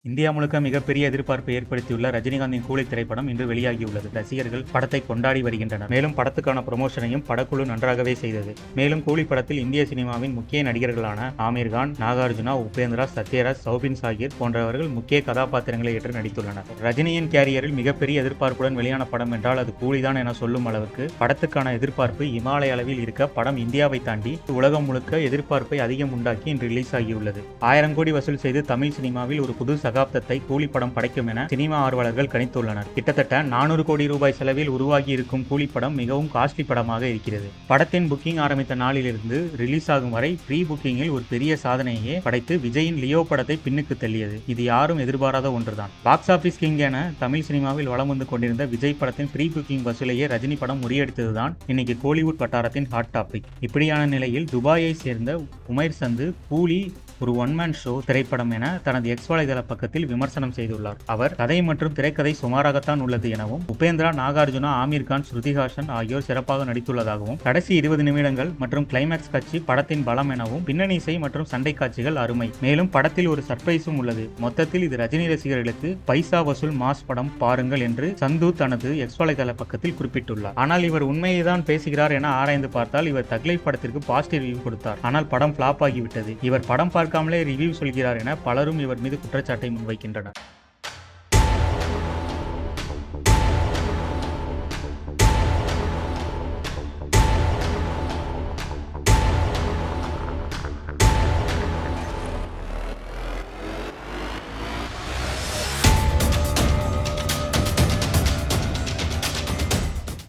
India முழுக்க மிகப்பெரிய எதிர்பார்ப்பை ஏற்படுத்தியுள்ள ரஜினிகாந்தின் கூலி திரைப்படம் இன்று வெளியாகியுள்ளது. ரசிகர்கள் படத்தை கொண்டாடி வருகின்றனர். மேலும் படத்துக்கான ப்ரமோஷனையும் படக்குழு நன்றாகவே செய்தது. மேலும் கூலி படத்தில் இந்திய சினிமாவின் முக்கிய நடிகர்களான ஆமீர் கான், நாகார்ஜுனா, உபேந்திரா, சத்யராஜ், சௌபின் சாகிர் போன்றவர்கள் முக்கிய கதாபாத்திரங்களை ஏற்று நடித்துள்ளனர். ரஜினியின் கேரியரில் மிகப்பெரிய எதிர்பார்ப்புடன் வெளியான படம் என்றால் அது கூலிதான் என சொல்லும் அளவுக்கு படத்துக்கான எதிர்பார்ப்பு இமாலய அளவில் இருக்க படம் இந்தியாவை தாண்டி உலகம் முழுக்க எதிர்பார்ப்பை அதிகம் உண்டாக்கி இன்று ரிலீஸ் ஆகியுள்ளது. 1000 கோடி வசூல் செய்து தமிழ் சினிமாவில் ஒரு புது சகாப்தத்தை கூலி படம் படைக்கும் என சினிமா ஆர்வலர்கள் கணித்துள்ளனர். கிட்டத்தட்ட 400 கோடி ரூபாய் செலவில் உருவாகி இருக்கும் கூலி படம் மிகவும் காஸ்ட்லி படமாக இருக்கிறது. படத்தின் புக்கிங் ஆரம்பித்த நாளிலிருந்து ரிலீஸ் ஆகும் வரை ப்ரீ புக்கிங்கில் ஒரு பெரிய சாதனையே படைத்து விஜயின் லியோ படத்தை பின்னுக்கு தள்ளியது. இது யாரும் எதிர்பாராத ஒன்றுதான். பாக்ஸ் ஆபீஸ் கிங் என தமிழ் சினிமாவில் வலம் வந்து கொண்டிருந்த விஜய் படத்தின் ப்ரீ புக்கிங் வசூலையே ரஜினி படம் முறியடித்ததுதான் இன்னைக்கு கோலிவுட் வட்டாரத்தின் ஹாட் டாபிக். இப்படியான நிலையில் துபாயை சேர்ந்த உமைர் சந்து கூலி ஒரு ஒன்மேன் ஷோ திரைப்படம் என தனது எக்ஸ் வலைதள பக்கத்தில் விமர்சனம் செய்துள்ளார். அவர் கதை மற்றும் திரைக்கதை சுமாராகத்தான் உள்ளது எனவும், உபேந்திரா, நாகார்ஜுனா, ஆமீர் கான், ஸ்ருதிஹாசன் ஆகியோர் சிறப்பாக நடித்துள்ளதாகவும், கடைசி 20 நிமிடங்கள் மற்றும் கிளைமேக்ஸ் காட்சி படத்தின் பலம் எனவும், பின்னணி இசை மற்றும் சண்டை காட்சிகள் அருமை. மேலும் படத்தில் ஒரு சர்ப்ரைஸும் உள்ளது. மொத்தத்தில் இது ரஜினி ரசிகர்களுக்கு பைசா வசூல் மாஸ் படம் பாருங்கள் என்று சந்து தனது எக்ஸ் வலைதள பக்கத்தில் குறிப்பிட்டுள்ளார். ஆனால் இவர் உண்மையை தான் பேசுகிறார் என ஆராய்ந்து பார்த்தால் இவர் தக்லைஃப் படத்திற்கு பாசிட்டிவ் ரிவ்யூ கொடுத்தார். ஆனால் படம் ஃபிளாப் ஆகிவிட்டது. இவர் படம் பார்க்காமலே ரிவ்யூ சொல்கிறார் என பலரும் இவர் மீது குற்றச்சாட்டை முன்வைக்கின்றனர்.